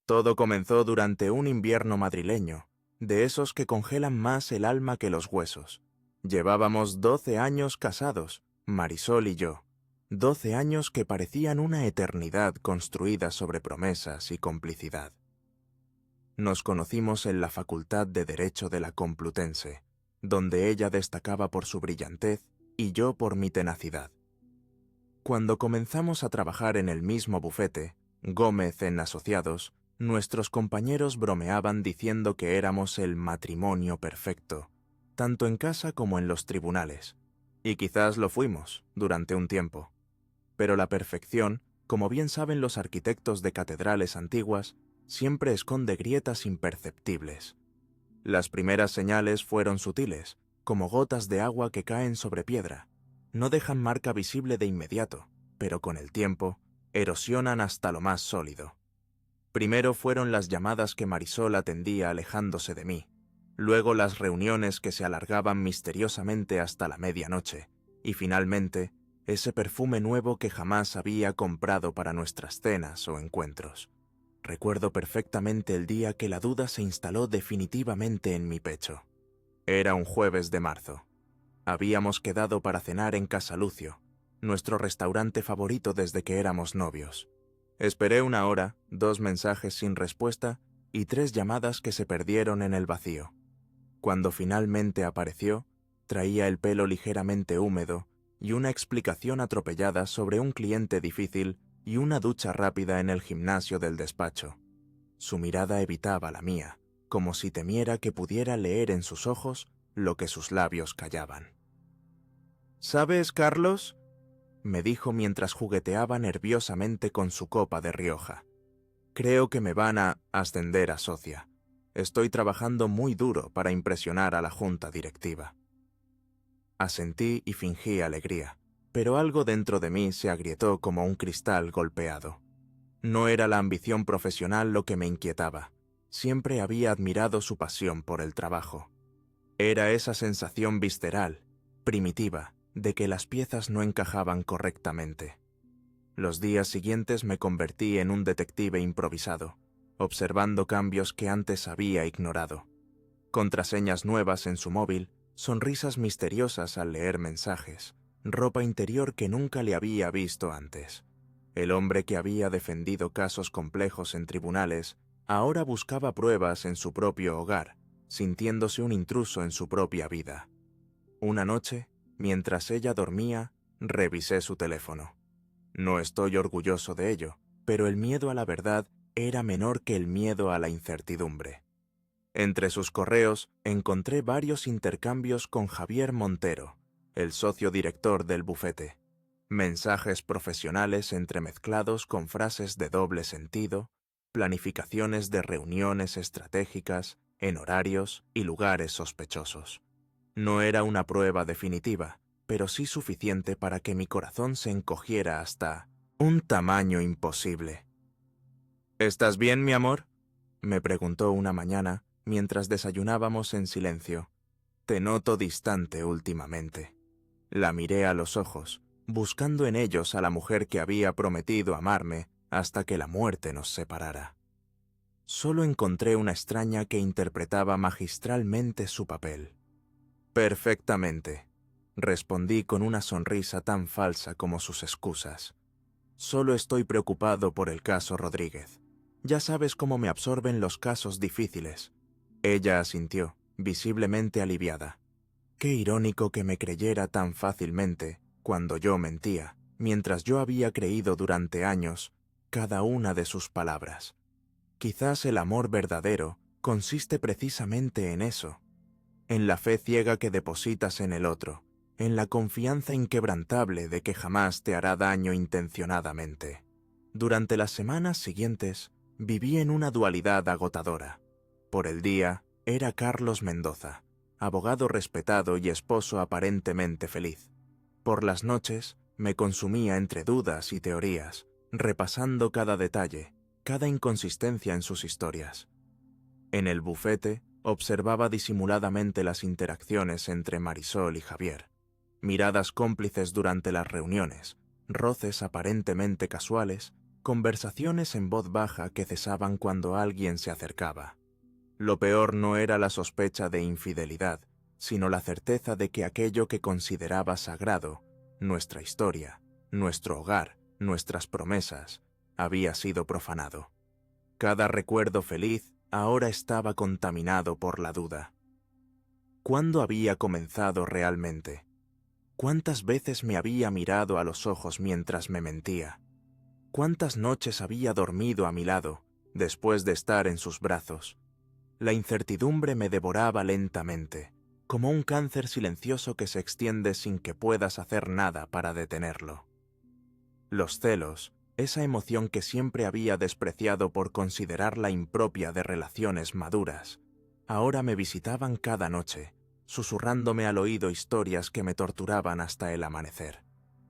Todo comenzó durante un invierno madrileño, de esos que congelan más el alma que los huesos. Llevábamos 12 años casados, Marisol y yo. 12 años que parecían una eternidad construida sobre promesas y complicidad. Nos conocimos en la Facultad de Derecho de la Complutense, donde ella destacaba por su brillantez y yo por mi tenacidad. Cuando comenzamos a trabajar en el mismo bufete, Gómez en Asociados, nuestros compañeros bromeaban diciendo que éramos el matrimonio perfecto, tanto en casa como en los tribunales, y quizás lo fuimos durante un tiempo. Pero la perfección, como bien saben los arquitectos de catedrales antiguas, siempre esconde grietas imperceptibles. Las primeras señales fueron sutiles, como gotas de agua que caen sobre piedra. No dejan marca visible de inmediato, pero con el tiempo, erosionan hasta lo más sólido. Primero fueron las llamadas que Marisol atendía alejándose de mí, luego las reuniones que se alargaban misteriosamente hasta la medianoche, y finalmente, ese perfume nuevo que jamás había comprado para nuestras cenas o encuentros. Recuerdo perfectamente el día que la duda se instaló definitivamente en mi pecho. Era un jueves de marzo. Habíamos quedado para cenar en Casa Lucio, nuestro restaurante favorito desde que éramos novios. Esperé una hora, 2 mensajes sin respuesta y 3 llamadas que se perdieron en el vacío. Cuando finalmente apareció, traía el pelo ligeramente húmedo y una explicación atropellada sobre un cliente difícil y una ducha rápida en el gimnasio del despacho. Su mirada evitaba la mía, como si temiera que pudiera leer en sus ojos lo que sus labios callaban. «¿Sabes, Carlos?», me dijo mientras jugueteaba nerviosamente con su copa de Rioja. «Creo que me van a ascender a socia. Estoy trabajando muy duro para impresionar a la junta directiva». Asentí y fingí alegría, pero algo dentro de mí se agrietó como un cristal golpeado. No era la ambición profesional lo que me inquietaba. Siempre había admirado su pasión por el trabajo. Era esa sensación visceral, primitiva, de que las piezas no encajaban correctamente. Los días siguientes me convertí en un detective improvisado, observando cambios que antes había ignorado. Contraseñas nuevas en su móvil, sonrisas misteriosas al leer mensajes, ropa interior que nunca le había visto antes. El hombre que había defendido casos complejos en tribunales, ahora buscaba pruebas en su propio hogar, sintiéndose un intruso en su propia vida. Una noche, mientras ella dormía, revisé su teléfono. No estoy orgulloso de ello, pero el miedo a la verdad era menor que el miedo a la incertidumbre. Entre sus correos encontré varios intercambios con Javier Montero, el socio director del bufete. Mensajes profesionales entremezclados con frases de doble sentido, planificaciones de reuniones estratégicas en horarios y lugares sospechosos. No era una prueba definitiva, pero sí suficiente para que mi corazón se encogiera hasta un tamaño imposible. «¿Estás bien, mi amor?», me preguntó una mañana mientras desayunábamos en silencio. «Te noto distante últimamente». La miré a los ojos, buscando en ellos a la mujer que había prometido amarme hasta que la muerte nos separara. Solo encontré una extraña que interpretaba magistralmente su papel. «Perfectamente», respondí con una sonrisa tan falsa como sus excusas. «Solo estoy preocupado por el caso Rodríguez. Ya sabes cómo me absorben los casos difíciles». Ella asintió, visiblemente aliviada. Qué irónico que me creyera tan fácilmente cuando yo mentía, mientras yo había creído durante años cada una de sus palabras. Quizás el amor verdadero consiste precisamente en eso, en la fe ciega que depositas en el otro, en la confianza inquebrantable de que jamás te hará daño intencionadamente. Durante las semanas siguientes, viví en una dualidad agotadora. Por el día, era Carlos Mendoza, abogado respetado y esposo aparentemente feliz. Por las noches, me consumía entre dudas y teorías, repasando cada detalle, cada inconsistencia en sus historias. En el bufete, observaba disimuladamente las interacciones entre Marisol y Javier, miradas cómplices durante las reuniones, roces aparentemente casuales Conversaciones en voz baja que cesaban cuando alguien se acercaba. Lo peor no era la sospecha de infidelidad, sino la certeza de que aquello que consideraba sagrado, nuestra historia, nuestro hogar, nuestras promesas, había sido profanado. Cada recuerdo feliz ahora estaba contaminado por la duda. ¿Cuándo había comenzado realmente? ¿Cuántas veces me había mirado a los ojos mientras me mentía? ¿Cuántas noches había dormido a mi lado, después de estar en sus brazos? La incertidumbre me devoraba lentamente, como un cáncer silencioso que se extiende sin que puedas hacer nada para detenerlo. Los celos, esa emoción que siempre había despreciado por considerarla impropia de relaciones maduras, ahora me visitaban cada noche, susurrándome al oído historias que me torturaban hasta el amanecer.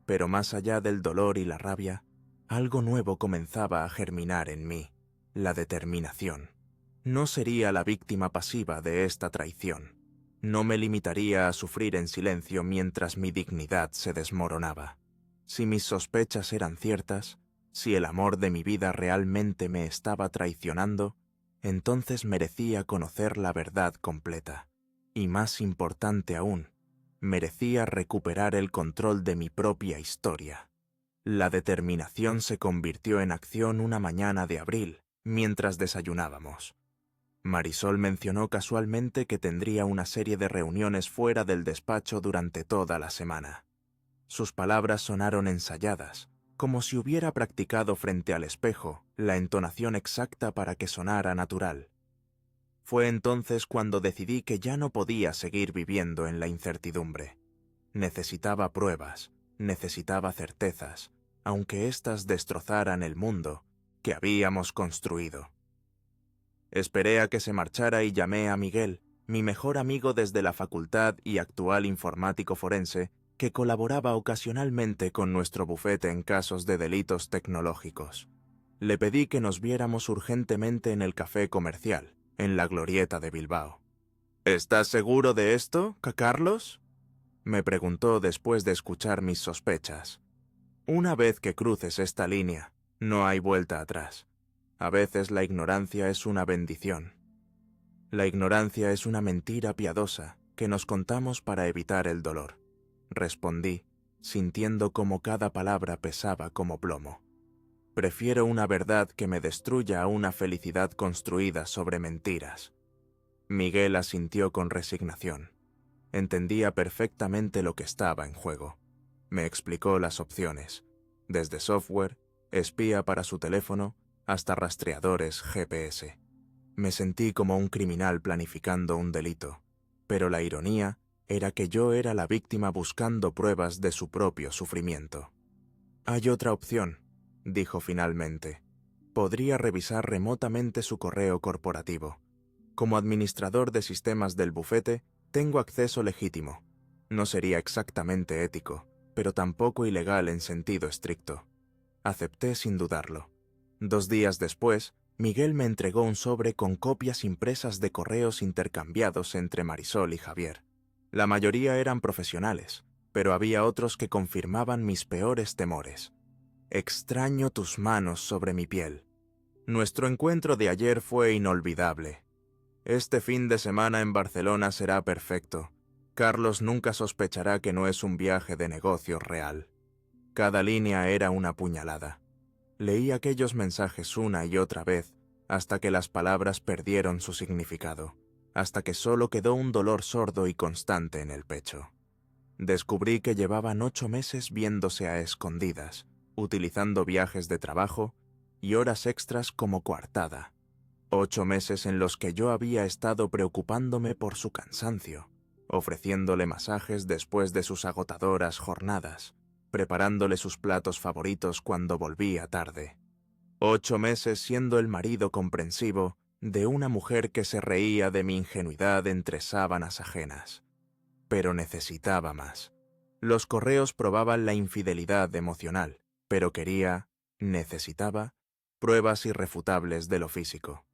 Pero más allá del dolor y la rabia, algo nuevo comenzaba a germinar en mí, la determinación. No sería la víctima pasiva de esta traición. No me limitaría a sufrir en silencio mientras mi dignidad se desmoronaba. Si mis sospechas eran ciertas, si el amor de mi vida realmente me estaba traicionando, entonces merecía conocer la verdad completa. Y más importante aún, merecía recuperar el control de mi propia historia. La determinación se convirtió en acción una mañana de abril, mientras desayunábamos. Marisol mencionó casualmente que tendría una serie de reuniones fuera del despacho durante toda la semana. Sus palabras sonaron ensayadas, como si hubiera practicado frente al espejo la entonación exacta para que sonara natural. Fue entonces cuando decidí que ya no podía seguir viviendo en la incertidumbre. Necesitaba pruebas, necesitaba certezas, aunque éstas destrozaran el mundo que habíamos construido. Esperé a que se marchara y llamé a Miguel, mi mejor amigo desde la facultad y actual informático forense, que colaboraba ocasionalmente con nuestro bufete en casos de delitos tecnológicos. Le pedí que nos viéramos urgentemente en el café comercial, en la glorieta de Bilbao. ¿Estás seguro de esto, Carlos?, me preguntó después de escuchar mis sospechas. Una vez que cruces esta línea, no hay vuelta atrás. A veces la ignorancia es una bendición. La ignorancia es una mentira piadosa que nos contamos para evitar el dolor, respondí, sintiendo como cada palabra pesaba como plomo. Prefiero una verdad que me destruya a una felicidad construida sobre mentiras. Miguel asintió con resignación. Entendía perfectamente lo que estaba en juego. Me explicó las opciones, desde software, espía para su teléfono, hasta rastreadores GPS. Me sentí como un criminal planificando un delito, pero la ironía era que yo era la víctima buscando pruebas de su propio sufrimiento. Hay otra opción, dijo finalmente. Podría revisar remotamente su correo corporativo. Como administrador de sistemas del bufete, tengo acceso legítimo. No sería exactamente ético, pero tampoco ilegal en sentido estricto. Acepté sin dudarlo. 2 días después, Miguel me entregó un sobre con copias impresas de correos intercambiados entre Marisol y Javier. La mayoría eran profesionales, pero había otros que confirmaban mis peores temores. Extraño tus manos sobre mi piel. Nuestro encuentro de ayer fue inolvidable. Este fin de semana en Barcelona será perfecto. Carlos nunca sospechará que no es un viaje de negocios real. Cada línea era una puñalada. Leí aquellos mensajes una y otra vez, hasta que las palabras perdieron su significado, hasta que solo quedó un dolor sordo y constante en el pecho. Descubrí que llevaban 8 meses viéndose a escondidas, utilizando viajes de trabajo y horas extras como coartada. 8 meses en los que yo había estado preocupándome por su cansancio, ofreciéndole masajes después de sus agotadoras jornadas, preparándole sus platos favoritos cuando volvía tarde. 8 meses siendo el marido comprensivo de una mujer que se reía de mi ingenuidad entre sábanas ajenas. Pero necesitaba más. Los correos probaban la infidelidad emocional, pero necesitaba, pruebas irrefutables de lo físico.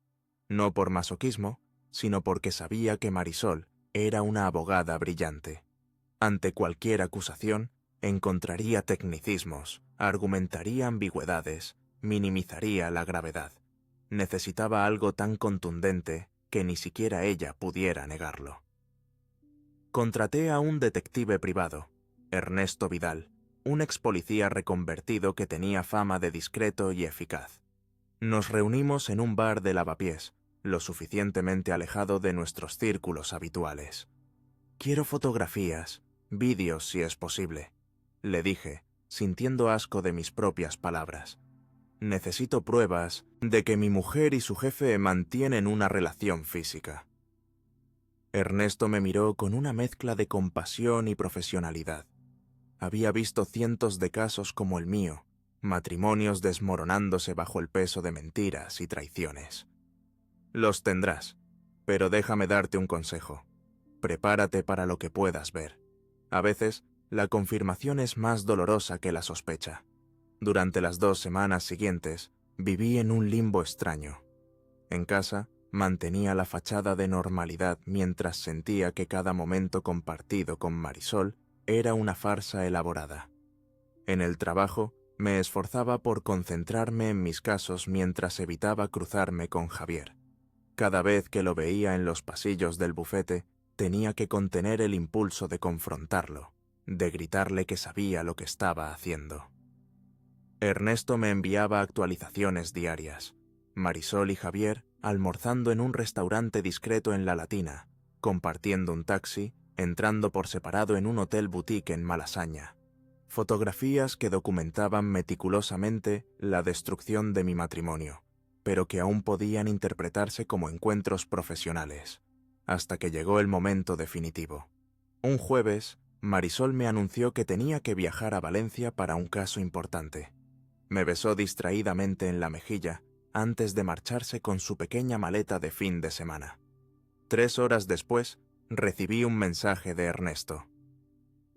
No por masoquismo, sino porque sabía que Marisol era una abogada brillante. Ante cualquier acusación, encontraría tecnicismos, argumentaría ambigüedades, minimizaría la gravedad. Necesitaba algo tan contundente que ni siquiera ella pudiera negarlo. Contraté a un detective privado, Ernesto Vidal, un ex policía reconvertido que tenía fama de discreto y eficaz. Nos reunimos en un bar de Lavapiés, lo suficientemente alejado de nuestros círculos habituales. «Quiero fotografías, vídeos si es posible», le dije, sintiendo asco de mis propias palabras. «Necesito pruebas de que mi mujer y su jefe mantienen una relación física». Ernesto me miró con una mezcla de compasión y profesionalidad. Había visto cientos de casos como el mío, matrimonios desmoronándose bajo el peso de mentiras y traiciones. «Los tendrás, pero déjame darte un consejo. Prepárate para lo que puedas ver. A veces, la confirmación es más dolorosa que la sospecha». Durante las 2 semanas siguientes, viví en un limbo extraño. En casa, mantenía la fachada de normalidad mientras sentía que cada momento compartido con Marisol era una farsa elaborada. En el trabajo, me esforzaba por concentrarme en mis casos mientras evitaba cruzarme con Javier. Cada vez que lo veía en los pasillos del bufete, tenía que contener el impulso de confrontarlo, de gritarle que sabía lo que estaba haciendo. Ernesto me enviaba actualizaciones diarias. Marisol y Javier almorzando en un restaurante discreto en La Latina, compartiendo un taxi, entrando por separado en un hotel boutique en Malasaña. Fotografías que documentaban meticulosamente la destrucción de mi matrimonio, pero que aún podían interpretarse como encuentros profesionales, hasta que llegó el momento definitivo. Un jueves, Marisol me anunció que tenía que viajar a Valencia para un caso importante. Me besó distraídamente en la mejilla antes de marcharse con su pequeña maleta de fin de semana. 3 horas después, recibí un mensaje de Ernesto.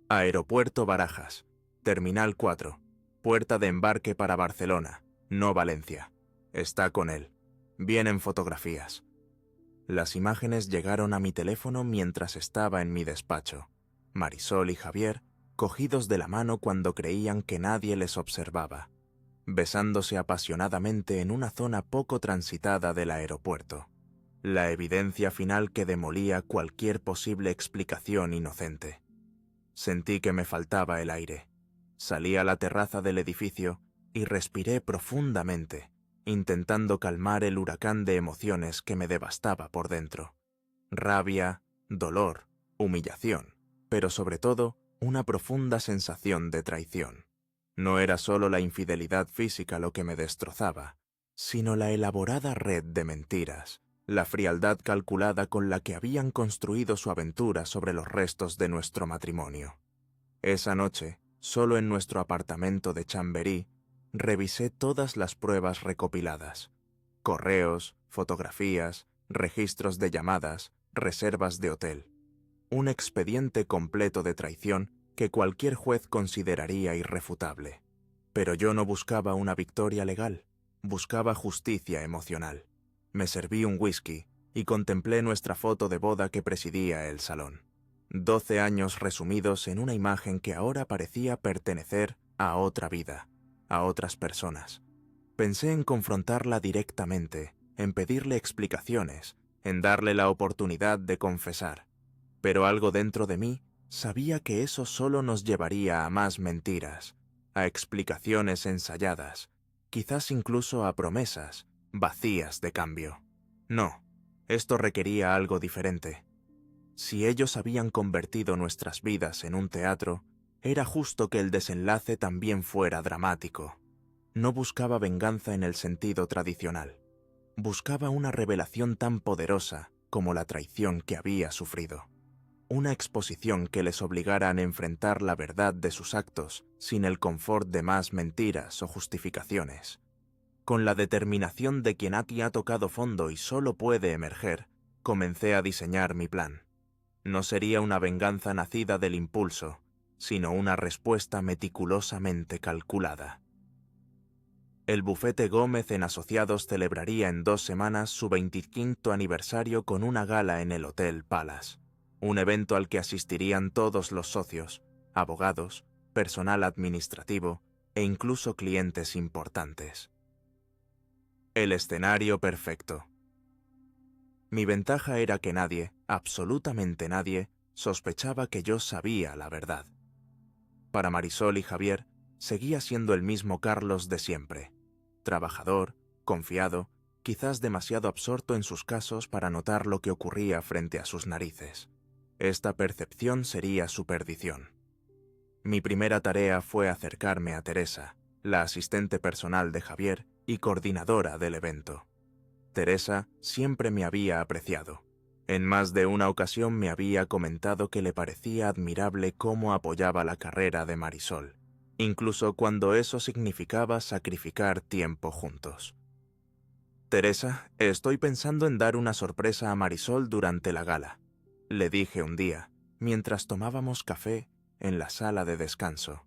Aeropuerto Barajas, Terminal 4, puerta de embarque para Barcelona, no Valencia. Está con él. Vienen fotografías. Las imágenes llegaron a mi teléfono mientras estaba en mi despacho. Marisol y Javier, cogidos de la mano cuando creían que nadie les observaba, besándose apasionadamente en una zona poco transitada del aeropuerto. La evidencia final que demolía cualquier posible explicación inocente. Sentí que me faltaba el aire. Salí a la terraza del edificio y respiré profundamente, intentando calmar el huracán de emociones que me devastaba por dentro. Rabia, dolor, humillación, pero sobre todo una profunda sensación de traición. No era solo la infidelidad física lo que me destrozaba, sino la elaborada red de mentiras, la frialdad calculada con la que habían construido su aventura sobre los restos de nuestro matrimonio. Esa noche, solo en nuestro apartamento de Chamberí, revisé todas las pruebas recopiladas: correos, fotografías, registros de llamadas, reservas de hotel. Un expediente completo de traición que cualquier juez consideraría irrefutable. Pero yo no buscaba una victoria legal, buscaba justicia emocional. Me serví un whisky y contemplé nuestra foto de boda que presidía el salón. 12 años resumidos en una imagen que ahora parecía pertenecer a otra vida, a otras personas. Pensé en confrontarla directamente, en pedirle explicaciones, en darle la oportunidad de confesar. Pero algo dentro de mí sabía que eso solo nos llevaría a más mentiras, a explicaciones ensayadas, quizás incluso a promesas vacías de cambio. No, esto requería algo diferente. Si ellos habían convertido nuestras vidas en un teatro, era justo que el desenlace también fuera dramático. No buscaba venganza en el sentido tradicional. Buscaba una revelación tan poderosa como la traición que había sufrido. Una exposición que les obligara a enfrentar la verdad de sus actos sin el confort de más mentiras o justificaciones. Con la determinación de quien aquí ha tocado fondo y solo puede emerger, comencé a diseñar mi plan. No sería una venganza nacida del impulso, sino una respuesta meticulosamente calculada. El bufete Gómez en Asociados celebraría en 2 semanas su 25º aniversario con una gala en el Hotel Palace, un evento al que asistirían todos los socios, abogados, personal administrativo e incluso clientes importantes. El escenario perfecto. Mi ventaja era que nadie, absolutamente nadie, sospechaba que yo sabía la verdad. Para Marisol y Javier, seguía siendo el mismo Carlos de siempre. Trabajador, confiado, quizás demasiado absorto en sus casos para notar lo que ocurría frente a sus narices. Esta percepción sería su perdición. Mi primera tarea fue acercarme a Teresa, la asistente personal de Javier y coordinadora del evento. Teresa siempre me había apreciado. En más de una ocasión me había comentado que le parecía admirable cómo apoyaba la carrera de Marisol, incluso cuando eso significaba sacrificar tiempo juntos. «Teresa, estoy pensando en dar una sorpresa a Marisol durante la gala», le dije un día, mientras tomábamos café en la sala de descanso.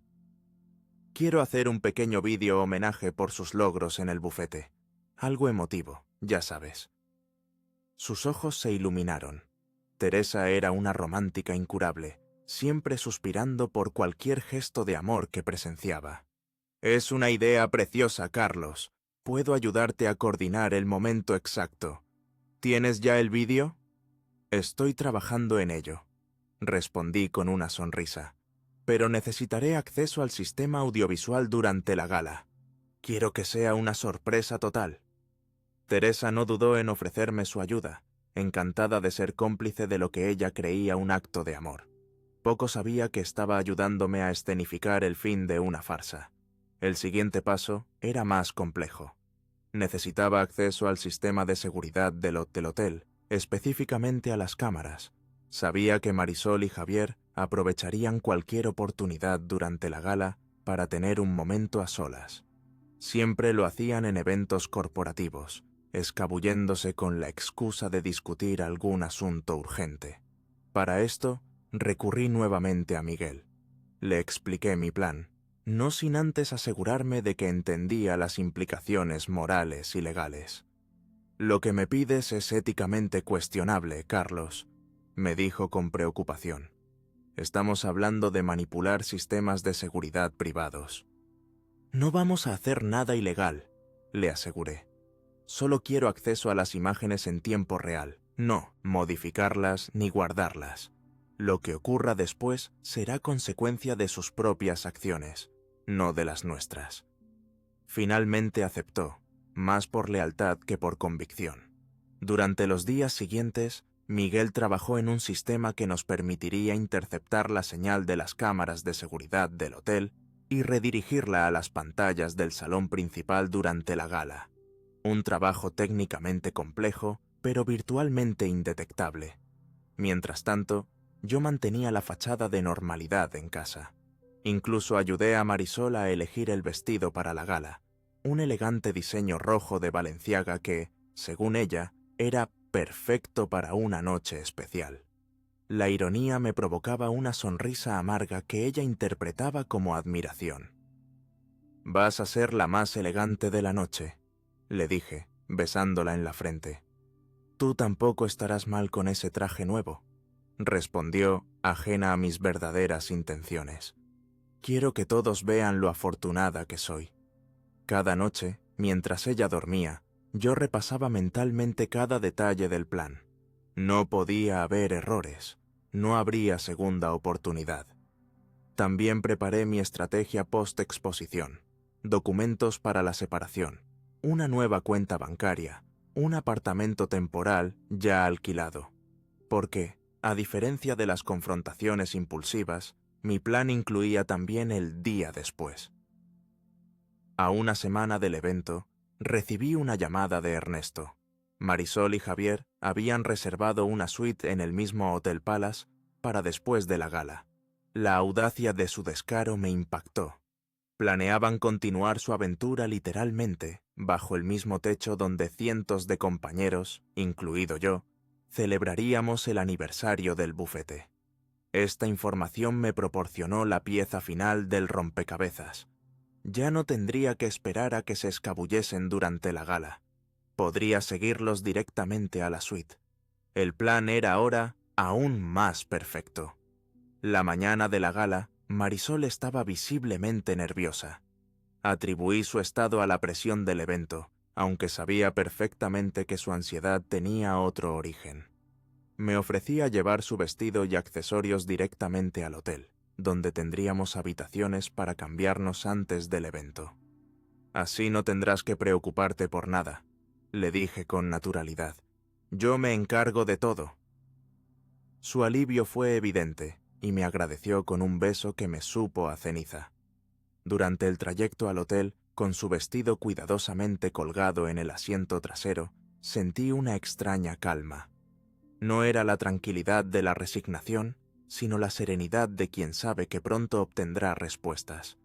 «Quiero hacer un pequeño vídeo homenaje por sus logros en el bufete. Algo emotivo, ya sabes». Sus ojos se iluminaron. Teresa era una romántica incurable, siempre suspirando por cualquier gesto de amor que presenciaba. «Es una idea preciosa, Carlos. Puedo ayudarte a coordinar el momento exacto. ¿Tienes ya el vídeo?» «Estoy trabajando en ello», respondí con una sonrisa. «Pero necesitaré acceso al sistema audiovisual durante la gala. Quiero que sea una sorpresa total». Teresa no dudó en ofrecerme su ayuda, encantada de ser cómplice de lo que ella creía un acto de amor. Poco sabía que estaba ayudándome a escenificar el fin de una farsa. El siguiente paso era más complejo. Necesitaba acceso al sistema de seguridad del hotel, específicamente a las cámaras. Sabía que Marisol y Javier aprovecharían cualquier oportunidad durante la gala para tener un momento a solas. Siempre lo hacían en eventos corporativos, escabulléndose con la excusa de discutir algún asunto urgente. Para esto, recurrí nuevamente a Miguel. Le expliqué mi plan, no sin antes asegurarme de que entendía las implicaciones morales y legales. «Lo que me pides es éticamente cuestionable, Carlos», me dijo con preocupación. «Estamos hablando de manipular sistemas de seguridad privados». «No vamos a hacer nada ilegal», le aseguré. «Solo quiero acceso a las imágenes en tiempo real, no modificarlas ni guardarlas. Lo que ocurra después será consecuencia de sus propias acciones, no de las nuestras». Finalmente aceptó, más por lealtad que por convicción. Durante los días siguientes, Miguel trabajó en un sistema que nos permitiría interceptar la señal de las cámaras de seguridad del hotel y redirigirla a las pantallas del salón principal durante la gala. Un trabajo técnicamente complejo, pero virtualmente indetectable. Mientras tanto, yo mantenía la fachada de normalidad en casa. Incluso ayudé a Marisol a elegir el vestido para la gala, un elegante diseño rojo de Balenciaga que, según ella, era perfecto para una noche especial. La ironía me provocaba una sonrisa amarga que ella interpretaba como admiración. «Vas a ser la más elegante de la noche», le dije, besándola en la frente. «Tú tampoco estarás mal con ese traje nuevo», respondió, ajena a mis verdaderas intenciones. «Quiero que todos vean lo afortunada que soy». Cada noche, mientras ella dormía, yo repasaba mentalmente cada detalle del plan. No podía haber errores, no habría segunda oportunidad. También preparé mi estrategia post-exposición, documentos para la separación, una nueva cuenta bancaria, un apartamento temporal ya alquilado. Porque, a diferencia de las confrontaciones impulsivas, mi plan incluía también el día después. A una semana del evento, recibí una llamada de Ernesto. Marisol y Javier habían reservado una suite en el mismo Hotel Palace para después de la gala. La audacia de su descaro me impactó. Planeaban continuar su aventura literalmente bajo el mismo techo donde cientos de compañeros, incluido yo, celebraríamos el aniversario del bufete. Esta información me proporcionó la pieza final del rompecabezas. Ya no tendría que esperar a que se escabullesen durante la gala. Podría seguirlos directamente a la suite. El plan era ahora aún más perfecto. La mañana de la gala, Marisol estaba visiblemente nerviosa. Atribuí su estado a la presión del evento, aunque sabía perfectamente que su ansiedad tenía otro origen. Me ofrecía llevar su vestido y accesorios directamente al hotel, donde tendríamos habitaciones para cambiarnos antes del evento. «Así no tendrás que preocuparte por nada», le dije con naturalidad. «Yo me encargo de todo». Su alivio fue evidente, y me agradeció con un beso que me supo a ceniza. Durante el trayecto al hotel, con su vestido cuidadosamente colgado en el asiento trasero, sentí una extraña calma. No era la tranquilidad de la resignación, sino la serenidad de quien sabe que pronto obtendrá respuestas.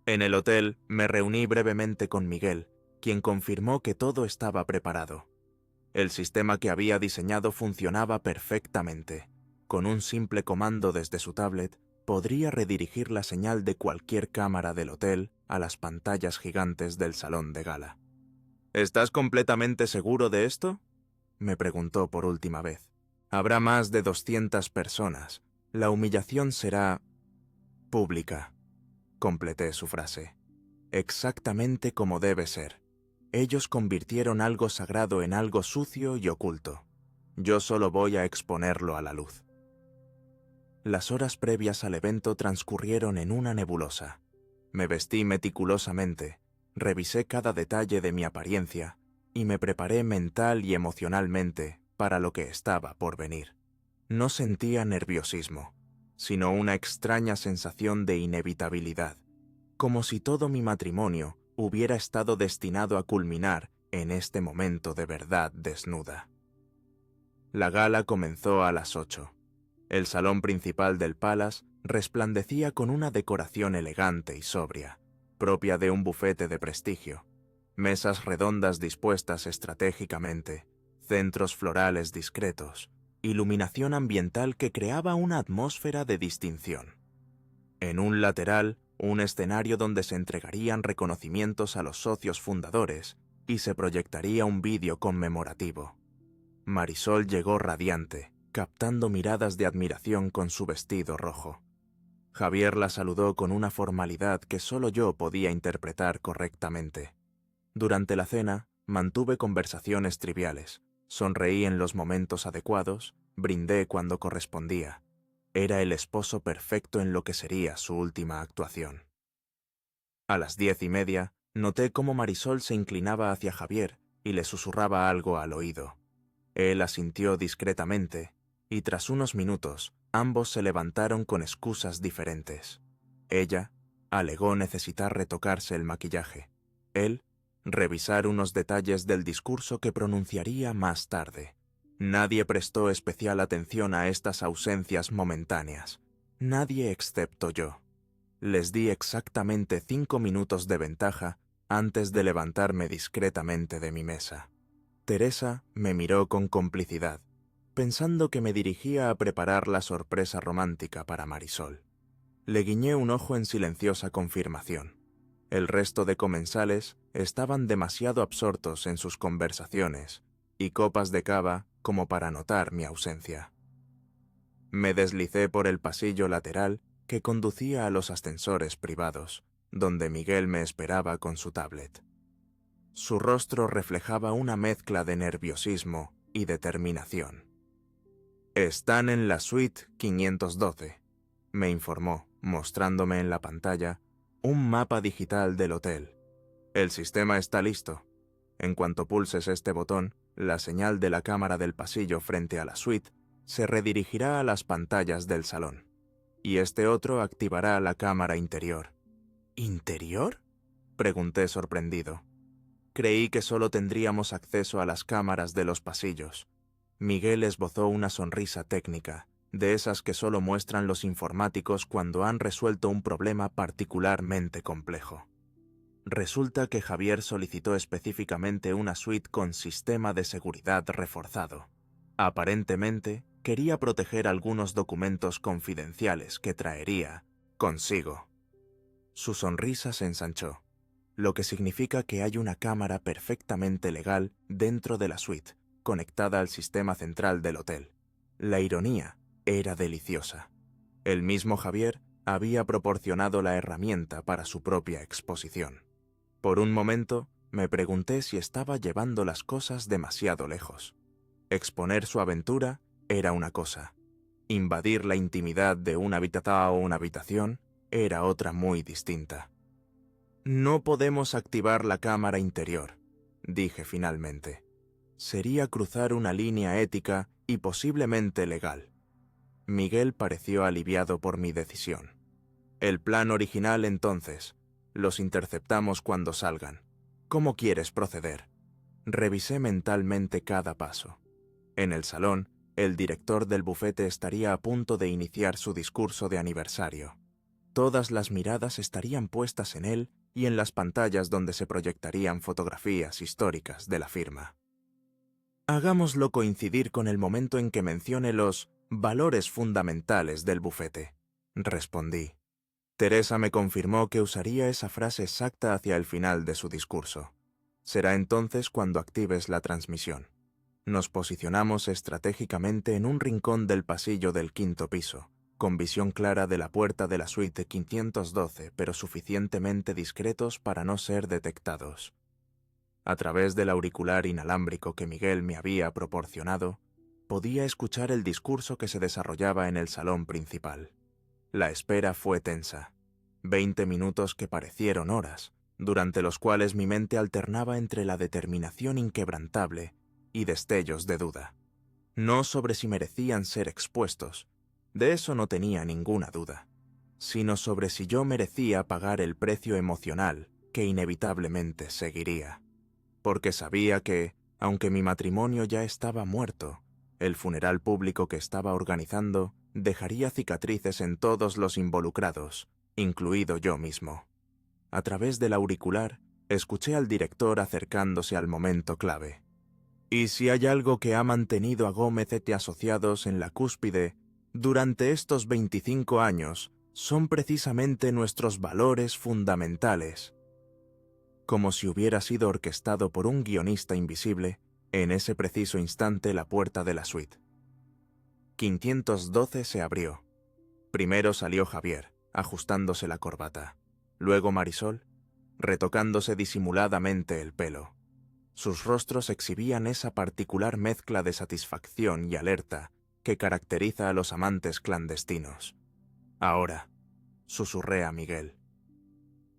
En el hotel me reuní brevemente con Miguel, quien confirmó que todo estaba preparado. El sistema que había diseñado funcionaba perfectamente. Con un simple comando desde su tablet, podría redirigir la señal de cualquier cámara del hotel a las pantallas gigantes del salón de gala. «¿Estás completamente seguro de esto?», me preguntó por última vez. «Habrá más de 200 personas. La humillación será pública», completé su frase. «Exactamente como debe ser. Ellos convirtieron algo sagrado en algo sucio y oculto. Yo solo voy a exponerlo a la luz». Las horas previas al evento transcurrieron en una nebulosa. Me vestí meticulosamente, revisé cada detalle de mi apariencia y me preparé mental y emocionalmente para lo que estaba por venir. No sentía nerviosismo, sino una extraña sensación de inevitabilidad, como si todo mi matrimonio hubiera estado destinado a culminar en este momento de verdad desnuda. La gala comenzó a las 8. El salón principal del Palace resplandecía con una decoración elegante y sobria, propia de un bufete de prestigio. Mesas redondas dispuestas estratégicamente, centros florales discretos, iluminación ambiental que creaba una atmósfera de distinción. En un lateral, un escenario donde se entregarían reconocimientos a los socios fundadores y se proyectaría un vídeo conmemorativo. Marisol llegó radiante, captando miradas de admiración con su vestido rojo. Javier la saludó con una formalidad que solo yo podía interpretar correctamente. Durante la cena, mantuve conversaciones triviales, sonreí en los momentos adecuados, brindé cuando correspondía. Era el esposo perfecto en lo que sería su última actuación. A las 10:30, noté cómo Marisol se inclinaba hacia Javier y le susurraba algo al oído. Él asintió discretamente, y tras unos minutos, ambos se levantaron con excusas diferentes. Ella alegó necesitar retocarse el maquillaje. Él, revisar unos detalles del discurso que pronunciaría más tarde. Nadie prestó especial atención a estas ausencias momentáneas. Nadie excepto yo. Les di exactamente 5 minutos de ventaja antes de levantarme discretamente de mi mesa. Teresa me miró con complicidad, pensando que me dirigía a preparar la sorpresa romántica para Marisol. Le guiñé un ojo en silenciosa confirmación. El resto de comensales estaban demasiado absortos en sus conversaciones y copas de cava como para notar mi ausencia. Me deslicé por el pasillo lateral que conducía a los ascensores privados, donde Miguel me esperaba con su tablet. Su rostro reflejaba una mezcla de nerviosismo y determinación. «Están en la suite 512», me informó, mostrándome en la pantalla un mapa digital del hotel. «El sistema está listo. En cuanto pulses este botón, la señal de la cámara del pasillo frente a la suite se redirigirá a las pantallas del salón, y este otro activará la cámara interior». «¿Interior?», pregunté sorprendido. Creí que solo tendríamos acceso a las cámaras de los pasillos. Miguel esbozó una sonrisa técnica, de esas que solo muestran los informáticos cuando han resuelto un problema particularmente complejo. Resulta que Javier solicitó específicamente una suite con sistema de seguridad reforzado. Aparentemente, quería proteger algunos documentos confidenciales que traería consigo. Su sonrisa se ensanchó, lo que significa que hay una cámara perfectamente legal dentro de la suite, conectada al sistema central del hotel. La ironía era deliciosa. El mismo Javier había proporcionado la herramienta para su propia exposición. Por un momento, Me pregunté si estaba llevando las cosas demasiado lejos. Exponer su aventura era una cosa. Invadir la intimidad de una habitación era otra muy distinta. No podemos activar la cámara interior, dije finalmente. Sería cruzar una línea ética y posiblemente legal. Miguel pareció aliviado por mi decisión. El plan original entonces. Los interceptamos cuando salgan. ¿Cómo quieres proceder? Revisé mentalmente cada paso. En el salón, el director del bufete estaría a punto de iniciar su discurso de aniversario. Todas las miradas estarían puestas en él y en las pantallas donde se proyectarían fotografías históricas de la firma. Hagámoslo coincidir con el momento en que mencione los valores fundamentales del bufete, respondí. Teresa me confirmó que usaría esa frase exacta hacia el final de su discurso. Será entonces cuando actives la transmisión. Nos posicionamos estratégicamente en un rincón del pasillo del 5º piso, con visión clara de la puerta de la suite 512, pero suficientemente discretos para no ser detectados. A través del auricular inalámbrico que Miguel me había proporcionado, podía escuchar el discurso que se desarrollaba en el salón principal. La espera fue tensa. 20 minutos que parecieron horas, durante los cuales mi mente alternaba entre la determinación inquebrantable y destellos de duda. No sobre si merecían ser expuestos, de eso no tenía ninguna duda, sino sobre si yo merecía pagar el precio emocional que inevitablemente seguiría. Porque sabía que, aunque mi matrimonio ya estaba muerto, el funeral público que estaba organizando dejaría cicatrices en todos los involucrados, incluido yo mismo. A través del auricular, escuché al director acercándose al momento clave. Y si hay algo que ha mantenido a Gómez et Asociados en la cúspide durante estos 25 años, son precisamente nuestros valores fundamentales. Como si hubiera sido orquestado por un guionista invisible, en ese preciso instante la puerta de la suite 512 se abrió. Primero salió Javier, ajustándose la corbata. Luego Marisol, retocándose disimuladamente el pelo. Sus rostros exhibían esa particular mezcla de satisfacción y alerta que caracteriza a los amantes clandestinos. Ahora, susurré a Miguel.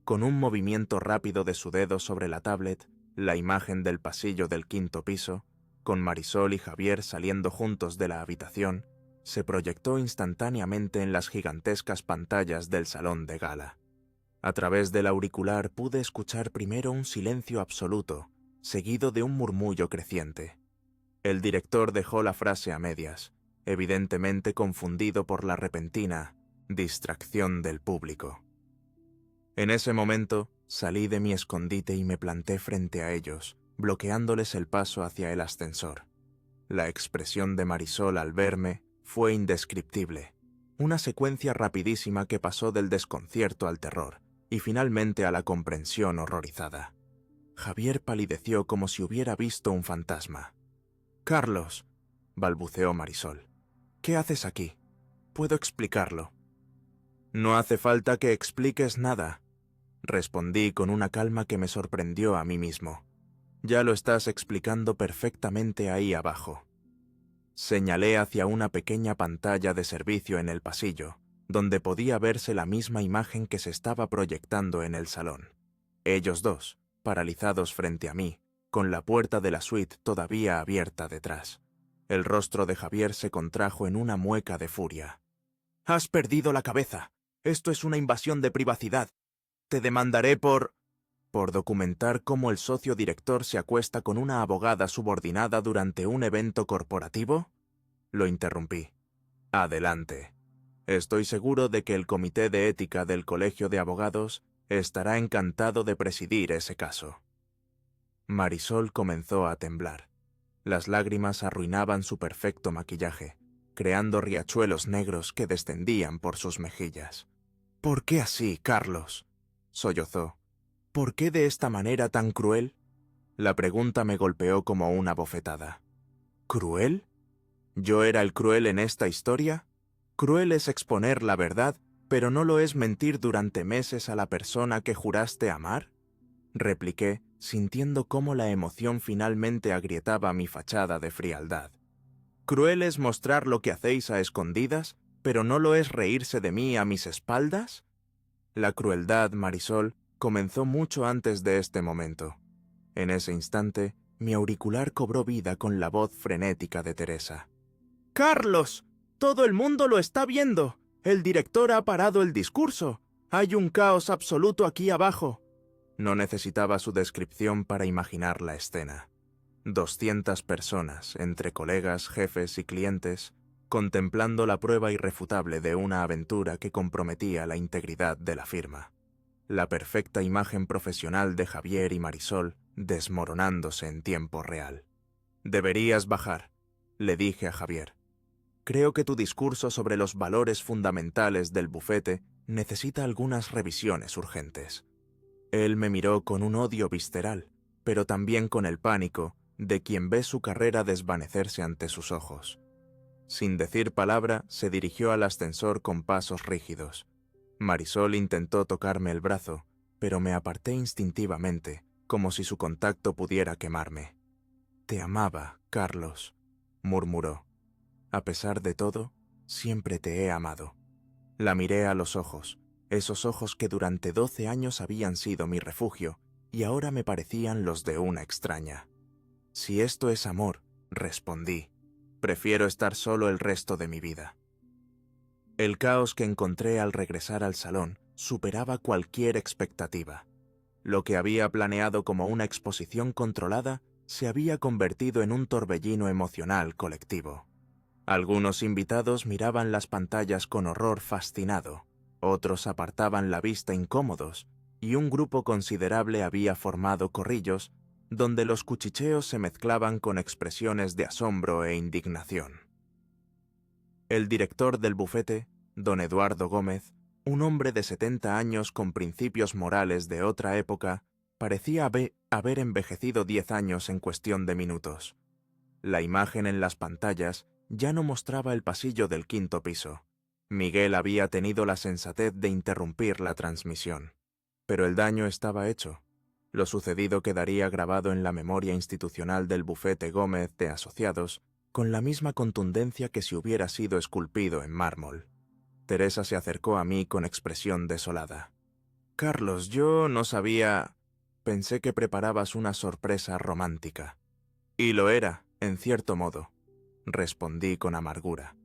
Con un movimiento rápido de su dedo sobre la tablet, la imagen del pasillo del 5º piso, con Marisol y Javier saliendo juntos de la habitación, se proyectó instantáneamente en las gigantescas pantallas del salón de gala. A través del auricular pude escuchar primero un silencio absoluto, seguido de un murmullo creciente. El director dejó la frase a medias, evidentemente confundido por la repentina distracción del público. En ese momento, salí de mi escondite y me planté frente a ellos, bloqueándoles el paso hacia el ascensor. La expresión de Marisol al verme fue indescriptible, una secuencia rapidísima que pasó del desconcierto al terror y finalmente a la comprensión horrorizada. Javier palideció como si hubiera visto un fantasma. «Carlos», balbuceó Marisol, «¿qué haces aquí? Puedo explicarlo». «No hace falta que expliques nada», respondí con una calma que me sorprendió a mí mismo. «Ya lo estás explicando perfectamente ahí abajo». Señalé hacia una pequeña pantalla de servicio en el pasillo, donde podía verse la misma imagen que se estaba proyectando en el salón. Ellos dos, paralizados frente a mí, con la puerta de la suite todavía abierta detrás. El rostro de Javier se contrajo en una mueca de furia. «Has perdido la cabeza. Esto es una invasión de privacidad. Te demandaré por documentar cómo el socio director se acuesta con una abogada subordinada durante un evento corporativo». Lo interrumpí. «Adelante. Estoy seguro de que el comité de ética del Colegio de Abogados estará encantado de presidir ese caso». Marisol comenzó a temblar. Las lágrimas arruinaban su perfecto maquillaje, creando riachuelos negros que descendían por sus mejillas. «¿Por qué así, Carlos?», sollozó. «¿Por qué de esta manera tan cruel?». La pregunta me golpeó como una bofetada. ¿Cruel? ¿Yo era el cruel en esta historia? Cruel es exponer la verdad, pero ¿no lo es mentir durante meses a la persona que juraste amar?, repliqué, sintiendo cómo la emoción finalmente agrietaba mi fachada de frialdad. ¿Cruel es mostrar lo que hacéis a escondidas, pero no lo es reírse de mí a mis espaldas? La crueldad, Marisol, comenzó mucho antes de este momento. En ese instante, mi auricular cobró vida con la voz frenética de Teresa. ¡Carlos! ¡Todo el mundo lo está viendo! El director ha parado el discurso. Hay un caos absoluto aquí abajo. No necesitaba su descripción para imaginar la escena. 200 personas, entre colegas, jefes y clientes, contemplando la prueba irrefutable de una aventura que comprometía la integridad de la firma. La perfecta imagen profesional de Javier y Marisol desmoronándose en tiempo real. «Deberías bajar», le dije a Javier. «Creo que tu discurso sobre los valores fundamentales del bufete necesita algunas revisiones urgentes». Él me miró con un odio visceral, pero también con el pánico de quien ve su carrera desvanecerse ante sus ojos. Sin decir palabra, se dirigió al ascensor con pasos rígidos. Marisol intentó tocarme el brazo, pero me aparté instintivamente, como si su contacto pudiera quemarme. «Te amaba, Carlos», murmuró. «A pesar de todo, siempre te he amado». La miré a los ojos, esos ojos que durante 12 años habían sido mi refugio y ahora me parecían los de una extraña. «Si esto es amor», respondí, «prefiero estar solo el resto de mi vida». El caos que encontré al regresar al salón superaba cualquier expectativa. Lo que había planeado como una exposición controlada se había convertido en un torbellino emocional colectivo. Algunos invitados miraban las pantallas con horror fascinado, otros apartaban la vista incómodos, y un grupo considerable había formado corrillos donde los cuchicheos se mezclaban con expresiones de asombro e indignación. El director del bufete, don Eduardo Gómez, un hombre de 70 años con principios morales de otra época, parecía haber envejecido 10 años en cuestión de minutos. La imagen en las pantallas ya no mostraba el pasillo del 5º piso. Miguel había tenido la sensatez de interrumpir la transmisión. Pero el daño estaba hecho. Lo sucedido quedaría grabado en la memoria institucional del bufete Gómez de Asociados con la misma contundencia que si hubiera sido esculpido en mármol. Teresa se acercó a mí con expresión desolada. «Carlos, yo no sabía... Pensé que preparabas una sorpresa romántica». «Y lo era, en cierto modo», respondí con amargura.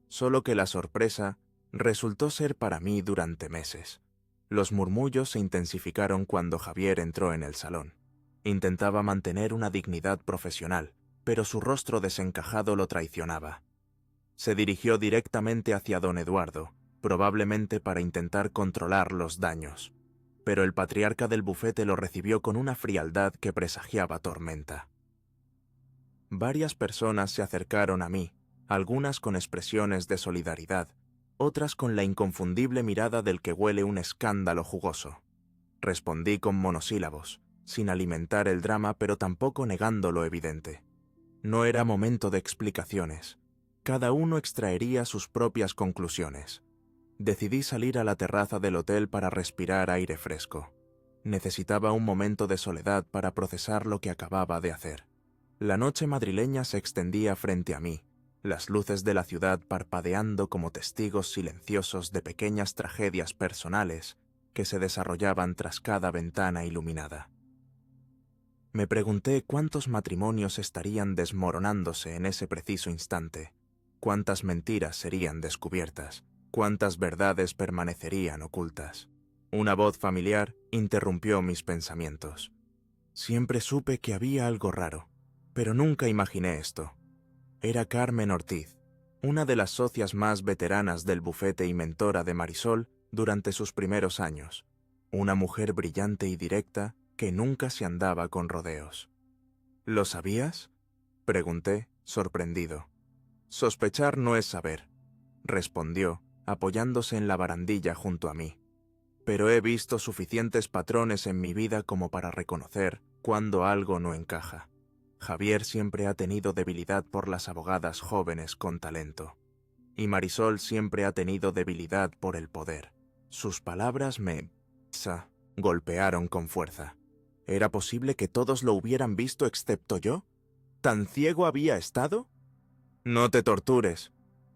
Solo que la sorpresa resultó ser para mí durante meses. Los murmullos se intensificaron cuando Javier entró en el salón. Intentaba mantener una dignidad profesional, pero su rostro desencajado lo traicionaba. Se dirigió directamente hacia don Eduardo, probablemente para intentar controlar los daños. Pero el patriarca del bufete lo recibió con una frialdad que presagiaba tormenta. Varias personas se acercaron a mí, algunas con expresiones de solidaridad, otras con la inconfundible mirada del que huele un escándalo jugoso. Respondí con monosílabos, sin alimentar el drama pero tampoco negando lo evidente. No era momento de explicaciones. Cada uno extraería sus propias conclusiones. Decidí salir a la terraza del hotel para respirar aire fresco. Necesitaba un momento de soledad para procesar lo que acababa de hacer. La noche madrileña se extendía frente a mí, las luces de la ciudad parpadeando como testigos silenciosos de pequeñas tragedias personales que se desarrollaban tras cada ventana iluminada. Me pregunté cuántos matrimonios estarían desmoronándose en ese preciso instante, cuántas mentiras serían descubiertas, cuántas verdades permanecerían ocultas. Una voz familiar interrumpió mis pensamientos. Siempre supe que había algo raro, pero nunca imaginé esto. Era Carmen Ortiz, una de las socias más veteranas del bufete y mentora de Marisol durante sus primeros años, una mujer brillante y directa que nunca se andaba con rodeos. ¿Lo sabías?, pregunté, sorprendido. Sospechar no es saber, respondió, apoyándose en la barandilla junto a mí. Pero he visto suficientes patrones en mi vida como para reconocer cuando algo no encaja. Javier siempre ha tenido debilidad por las abogadas jóvenes con talento. Y Marisol siempre ha tenido debilidad por el poder. Sus palabras me golpearon con fuerza. ¿Era posible que todos lo hubieran visto excepto yo? ¿Tan ciego había estado? No te tortures,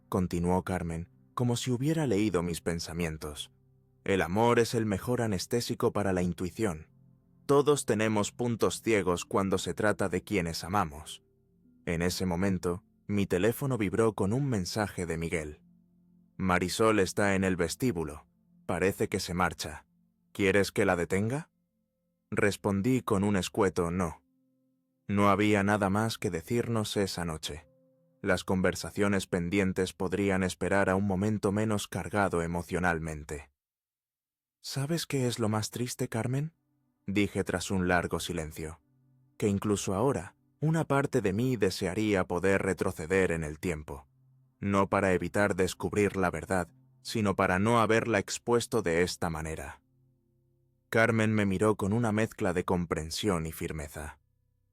continuó Carmen, como si hubiera leído mis pensamientos. El amor es el mejor anestésico para la intuición. Todos tenemos puntos ciegos cuando se trata de quienes amamos. En ese momento, mi teléfono vibró con un mensaje de Miguel. Marisol está en el vestíbulo. Parece que se marcha. ¿Quieres que la detenga? Respondí con un escueto no. No había nada más que decirnos esa noche. Las conversaciones pendientes podrían esperar a un momento menos cargado emocionalmente. ¿Sabes qué es lo más triste, Carmen? Dije tras un largo silencio. Que incluso ahora, una parte de mí desearía poder retroceder en el tiempo. No para evitar descubrir la verdad, sino para no haberla expuesto de esta manera. Carmen me miró con una mezcla de comprensión y firmeza.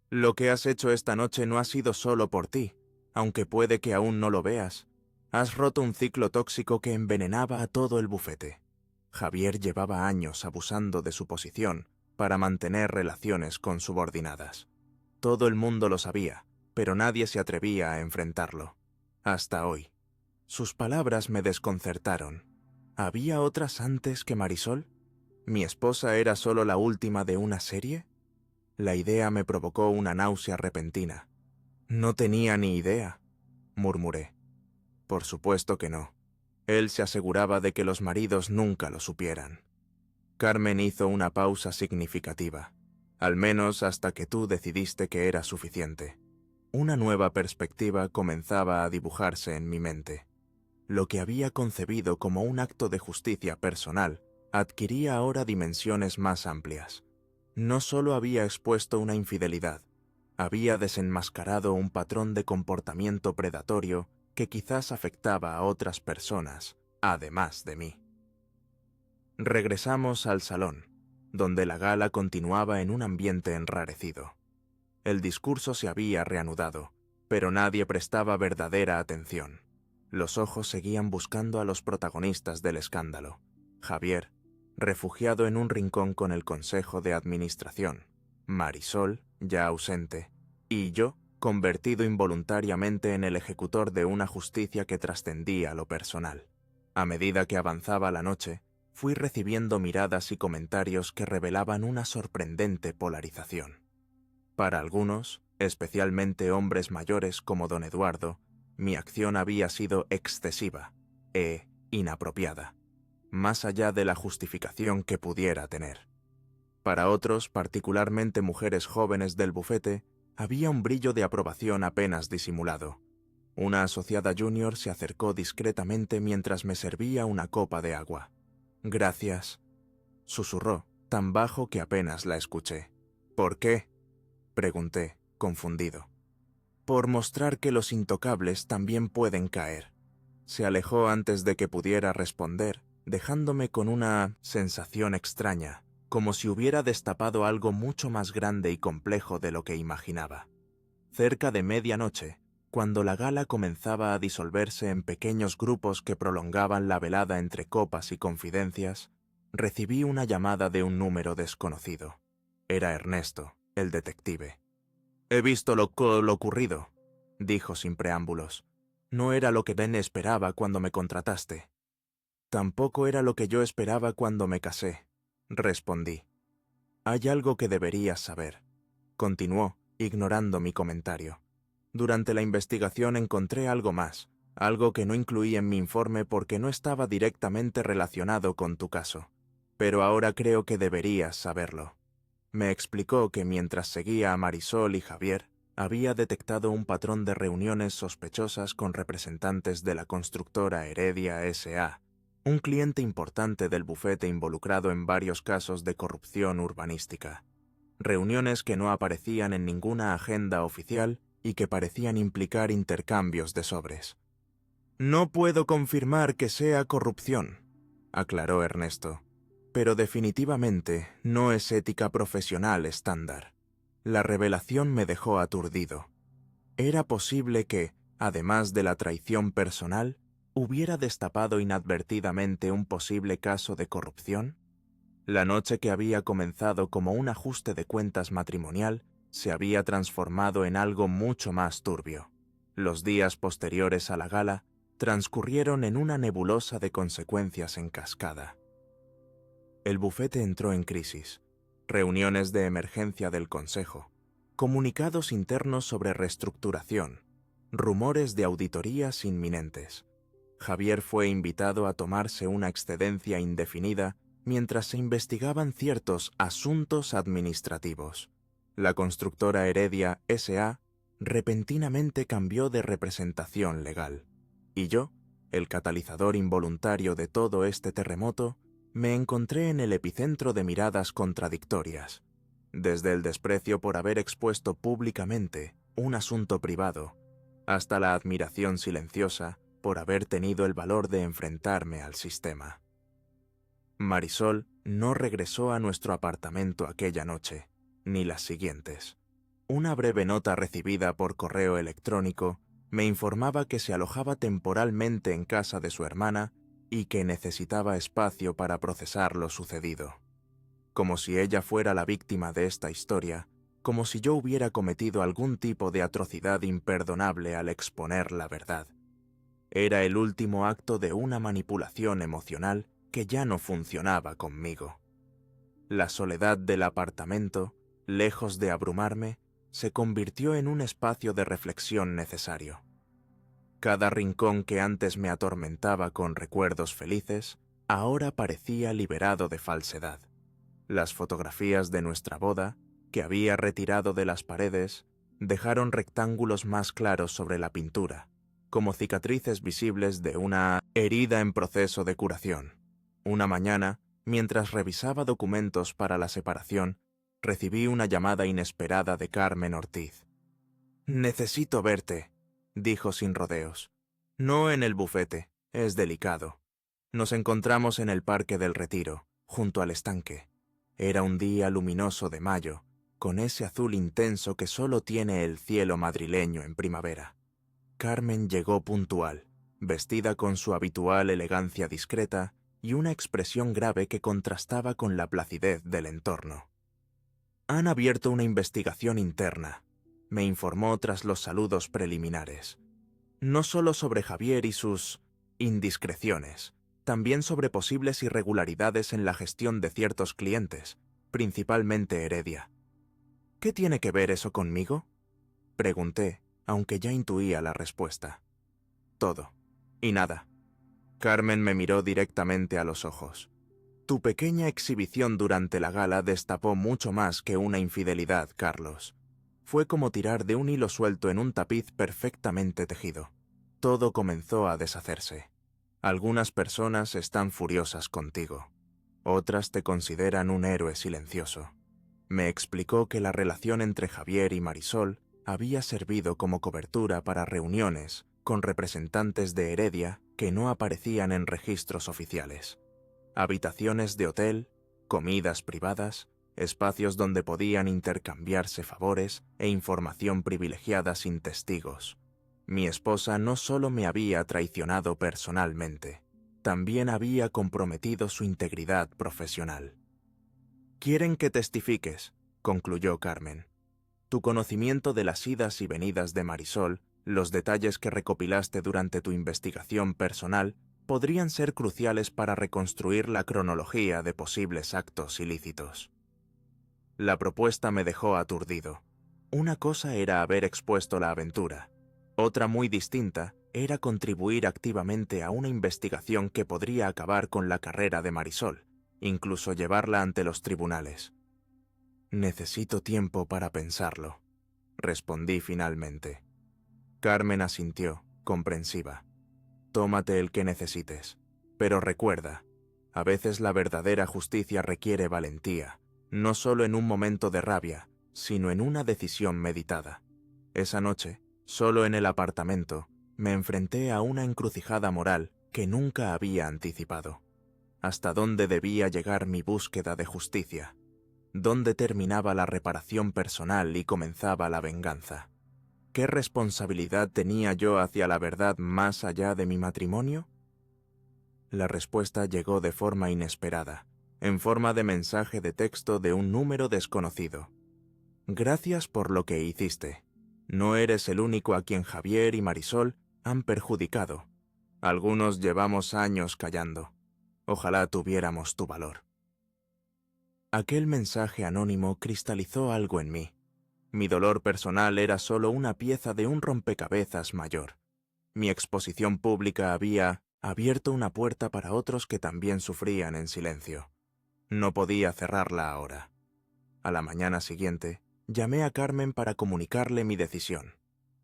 Lo que has hecho esta noche no ha sido solo por ti, aunque puede que aún no lo veas. Has roto un ciclo tóxico que envenenaba a todo el bufete. Javier llevaba años abusando de su posición para mantener relaciones con subordinadas. Todo el mundo lo sabía, pero nadie se atrevía a enfrentarlo. Hasta hoy. Sus palabras me desconcertaron. ¿Había otras antes que Marisol? ¿Mi esposa era solo la última de una serie? La idea me provocó una náusea repentina. No tenía ni idea, murmuré. Por supuesto que no. Él se aseguraba de que los maridos nunca lo supieran. Carmen hizo una pausa significativa, al menos hasta que tú decidiste que era suficiente. Una nueva perspectiva comenzaba a dibujarse en mi mente. Lo que había concebido como un acto de justicia personal adquiría ahora dimensiones más amplias. No solo había expuesto una infidelidad, había desenmascarado un patrón de comportamiento predatorio que quizás afectaba a otras personas, además de mí. Regresamos al salón, donde la gala continuaba en un ambiente enrarecido. El discurso se había reanudado, pero nadie prestaba verdadera atención. Los ojos seguían buscando a los protagonistas del escándalo. Javier, refugiado en un rincón con el Consejo de Administración, Marisol, ya ausente, y yo, convertido involuntariamente en el ejecutor de una justicia que trascendía lo personal. A medida que avanzaba la noche, fui recibiendo miradas y comentarios que revelaban una sorprendente polarización. Para algunos, especialmente hombres mayores como don Eduardo, mi acción había sido excesiva e inapropiada, más allá de la justificación que pudiera tener. Para otros, particularmente mujeres jóvenes del bufete, había un brillo de aprobación apenas disimulado. Una asociada junior se acercó discretamente mientras me servía una copa de agua. «Gracias», susurró, tan bajo que apenas la escuché. «¿Por qué?», pregunté, confundido. «Por mostrar que los intocables también pueden caer». Se alejó antes de que pudiera responder, dejándome con una sensación extraña, como si hubiera destapado algo mucho más grande y complejo de lo que imaginaba. Cerca de medianoche, cuando la gala comenzaba a disolverse en pequeños grupos que prolongaban la velada entre copas y confidencias, recibí una llamada de un número desconocido. Era Ernesto, el detective. «He visto lo ocurrido», dijo sin preámbulos. «No era lo que Ben esperaba cuando me contrataste». «Tampoco era lo que yo esperaba cuando me casé», respondí. «Hay algo que deberías saber», continuó, ignorando mi comentario. «Durante la investigación encontré algo más, algo que no incluí en mi informe porque no estaba directamente relacionado con tu caso. Pero ahora creo que deberías saberlo». Me explicó que mientras seguía a Marisol y Javier, había detectado un patrón de reuniones sospechosas con representantes de la constructora Heredia S.A., un cliente importante del bufete involucrado en varios casos de corrupción urbanística. Reuniones que no aparecían en ninguna agenda oficial y que parecían implicar intercambios de sobres. «No puedo confirmar que sea corrupción», aclaró Ernesto, «pero definitivamente no es ética profesional estándar». La revelación me dejó aturdido. ¿Era posible que, además de la traición personal, hubiera destapado inadvertidamente un posible caso de corrupción? La noche que había comenzado como un ajuste de cuentas matrimonial se había transformado en algo mucho más turbio. Los días posteriores a la gala transcurrieron en una nebulosa de consecuencias en cascada. El bufete entró en crisis. Reuniones de emergencia del Consejo, comunicados internos sobre reestructuración, rumores de auditorías inminentes. Javier fue invitado a tomarse una excedencia indefinida mientras se investigaban ciertos asuntos administrativos. La constructora Heredia S.A. repentinamente cambió de representación legal. Y yo, el catalizador involuntario de todo este terremoto, me encontré en el epicentro de miradas contradictorias. Desde el desprecio por haber expuesto públicamente un asunto privado, hasta la admiración silenciosa por haber tenido el valor de enfrentarme al sistema. Marisol no regresó a nuestro apartamento aquella noche, ni las siguientes. Una breve nota recibida por correo electrónico me informaba que se alojaba temporalmente en casa de su hermana y que necesitaba espacio para procesar lo sucedido. Como si ella fuera la víctima de esta historia, como si yo hubiera cometido algún tipo de atrocidad imperdonable al exponer la verdad. Era el último acto de una manipulación emocional que ya no funcionaba conmigo. La soledad del apartamento, lejos de abrumarme, se convirtió en un espacio de reflexión necesario. Cada rincón que antes me atormentaba con recuerdos felices, ahora parecía liberado de falsedad. Las fotografías de nuestra boda, que había retirado de las paredes, dejaron rectángulos más claros sobre la pintura, como cicatrices visibles de una herida en proceso de curación. Una mañana, mientras revisaba documentos para la separación, recibí una llamada inesperada de Carmen Ortiz. «Necesito verte», dijo sin rodeos. «No en el bufete, es delicado. Nos encontramos en el Parque del Retiro, junto al estanque. Era un día luminoso de mayo, con ese azul intenso que solo tiene el cielo madrileño en primavera. Carmen llegó puntual, vestida con su habitual elegancia discreta y una expresión grave que contrastaba con la placidez del entorno. «Han abierto una investigación interna», me informó tras los saludos preliminares. «No solo sobre Javier y sus indiscreciones, también sobre posibles irregularidades en la gestión de ciertos clientes, principalmente Heredia». «¿Qué tiene que ver eso conmigo?», pregunté, aunque ya intuía la respuesta. «Todo. Y nada». Carmen me miró directamente a los ojos. «Tu pequeña exhibición durante la gala destapó mucho más que una infidelidad, Carlos. Fue como tirar de un hilo suelto en un tapiz perfectamente tejido. Todo comenzó a deshacerse. Algunas personas están furiosas contigo. Otras te consideran un héroe silencioso». Me explicó que la relación entre Javier y Marisol había servido como cobertura para reuniones con representantes de Heredia que no aparecían en registros oficiales. Habitaciones de hotel, comidas privadas, espacios donde podían intercambiarse favores e información privilegiada sin testigos. Mi esposa no solo me había traicionado personalmente, también había comprometido su integridad profesional. «Quieren que testifiques», concluyó Carmen. «Tu conocimiento de las idas y venidas de Marisol, los detalles que recopilaste durante tu investigación personal, podrían ser cruciales para reconstruir la cronología de posibles actos ilícitos». La propuesta me dejó aturdido. Una cosa era haber expuesto la aventura. Otra muy distinta era contribuir activamente a una investigación que podría acabar con la carrera de Marisol, incluso llevarla ante los tribunales. «Necesito tiempo para pensarlo», respondí finalmente. Carmen asintió, comprensiva. «Tómate el que necesites, pero recuerda, a veces la verdadera justicia requiere valentía, no solo en un momento de rabia, sino en una decisión meditada». Esa noche, solo en el apartamento, me enfrenté a una encrucijada moral que nunca había anticipado. ¿Hasta dónde debía llegar mi búsqueda de justicia? ¿Dónde terminaba la reparación personal y comenzaba la venganza? ¿Qué responsabilidad tenía yo hacia la verdad más allá de mi matrimonio? La respuesta llegó de forma inesperada, en forma de mensaje de texto de un número desconocido. Gracias por lo que hiciste. No eres el único a quien Javier y Marisol han perjudicado. Algunos llevamos años callando. Ojalá tuviéramos tu valor. Aquel mensaje anónimo cristalizó algo en mí. Mi dolor personal era solo una pieza de un rompecabezas mayor. Mi exposición pública había abierto una puerta para otros que también sufrían en silencio. No podía cerrarla ahora. A la mañana siguiente, llamé a Carmen para comunicarle mi decisión.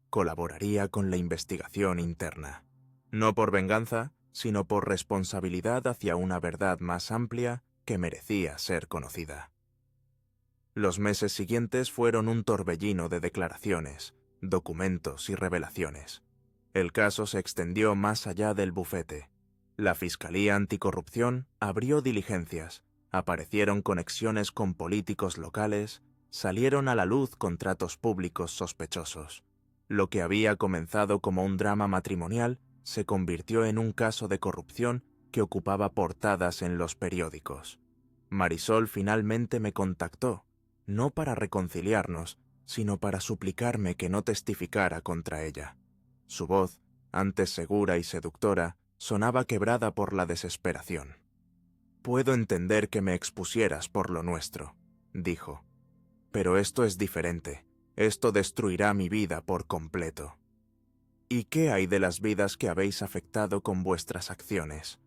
Colaboraría con la investigación interna. No por venganza, sino por responsabilidad hacia una verdad más amplia que merecía ser conocida. Los meses siguientes fueron un torbellino de declaraciones, documentos y revelaciones. El caso se extendió más allá del bufete. La Fiscalía Anticorrupción abrió diligencias, aparecieron conexiones con políticos locales, salieron a la luz contratos públicos sospechosos. Lo que había comenzado como un drama matrimonial se convirtió en un caso de corrupción que ocupaba portadas en los periódicos. Marisol finalmente me contactó, no para reconciliarnos, sino para suplicarme que no testificara contra ella. Su voz, antes segura y seductora, sonaba quebrada por la desesperación. «Puedo entender que me expusieras por lo nuestro», dijo. «Pero esto es diferente. Esto destruirá mi vida por completo». «¿Y qué hay de las vidas que habéis afectado con vuestras acciones?»,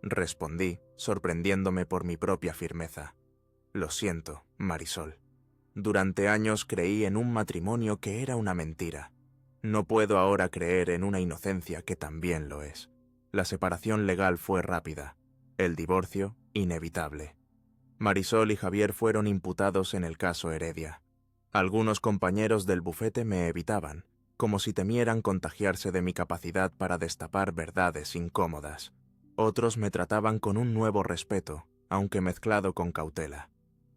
respondí, sorprendiéndome por mi propia firmeza. «Lo siento, Marisol. Durante años creí en un matrimonio que era una mentira. No puedo ahora creer en una inocencia que también lo es. La separación legal fue rápida, el divorcio inevitable. Marisol y Javier fueron imputados en el caso Heredia. Algunos compañeros del bufete me evitaban, como si temieran contagiarse de mi capacidad para destapar verdades incómodas. Otros me trataban con un nuevo respeto, aunque mezclado con cautela.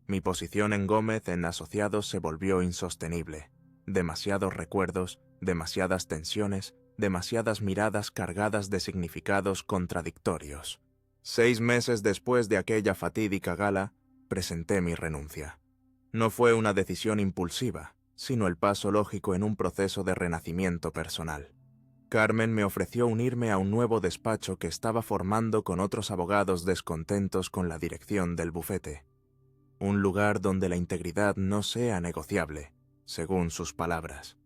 Mi posición en Gómez en Asociados se volvió insostenible. Demasiados recuerdos, demasiadas tensiones, demasiadas miradas cargadas de significados contradictorios. 6 meses después de aquella fatídica gala, presenté mi renuncia. No fue una decisión impulsiva, sino el paso lógico en un proceso de renacimiento personal. Carmen me ofreció unirme a un nuevo despacho que estaba formando con otros abogados descontentos con la dirección del bufete. Un lugar donde la integridad no sea negociable, según sus palabras.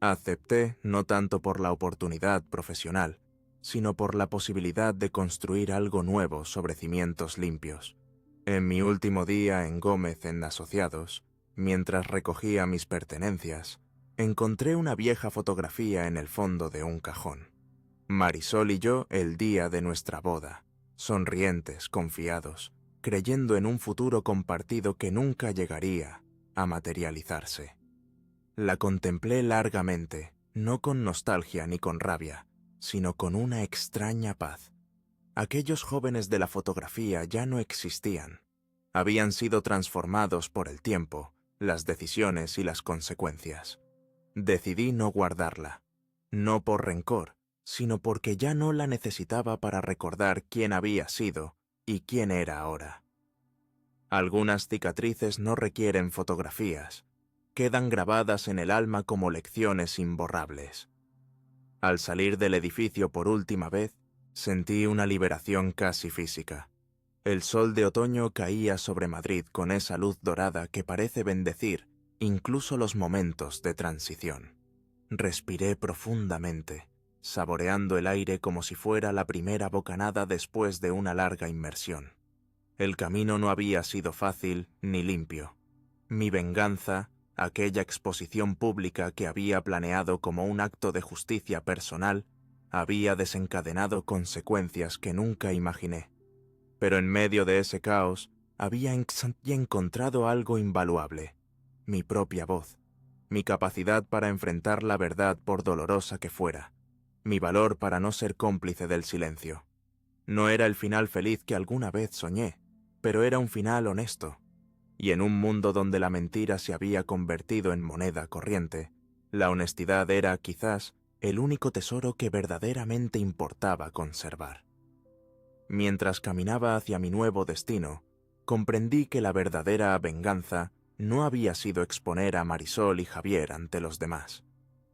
Acepté no tanto por la oportunidad profesional, sino por la posibilidad de construir algo nuevo sobre cimientos limpios. En mi último día en Gómez en Asociados, mientras recogía mis pertenencias, encontré una vieja fotografía en el fondo de un cajón. Marisol y yo el día de nuestra boda, sonrientes, confiados, creyendo en un futuro compartido que nunca llegaría a materializarse. La contemplé largamente, no con nostalgia ni con rabia, sino con una extraña paz. Aquellos jóvenes de la fotografía ya no existían. Habían sido transformados por el tiempo, las decisiones y las consecuencias. Decidí no guardarla, no por rencor, sino porque ya no la necesitaba para recordar quién había sido y quién era ahora. Algunas cicatrices no requieren fotografías, quedan grabadas en el alma como lecciones imborrables. Al salir del edificio por última vez, sentí una liberación casi física. El sol de otoño caía sobre Madrid con esa luz dorada que parece bendecir incluso los momentos de transición. Respiré profundamente, saboreando el aire como si fuera la primera bocanada después de una larga inmersión. El camino no había sido fácil ni limpio. Mi venganza, aquella exposición pública que había planeado como un acto de justicia personal, había desencadenado consecuencias que nunca imaginé. Pero en medio de ese caos, había encontrado algo invaluable: mi propia voz, mi capacidad para enfrentar la verdad por dolorosa que fuera, mi valor para no ser cómplice del silencio. No era el final feliz que alguna vez soñé, pero era un final honesto. Y en un mundo donde la mentira se había convertido en moneda corriente, la honestidad era, quizás, el único tesoro que verdaderamente importaba conservar. Mientras caminaba hacia mi nuevo destino, comprendí que la verdadera venganza no había sido exponer a Marisol y Javier ante los demás.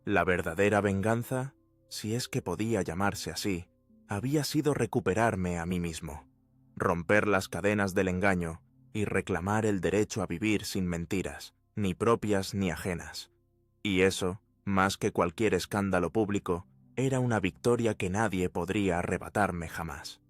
La verdadera venganza, si es que podía llamarse así, había sido recuperarme a mí mismo, romper las cadenas del engaño y reclamar el derecho a vivir sin mentiras, ni propias ni ajenas. Y eso, más que cualquier escándalo público, era una victoria que nadie podría arrebatarme jamás.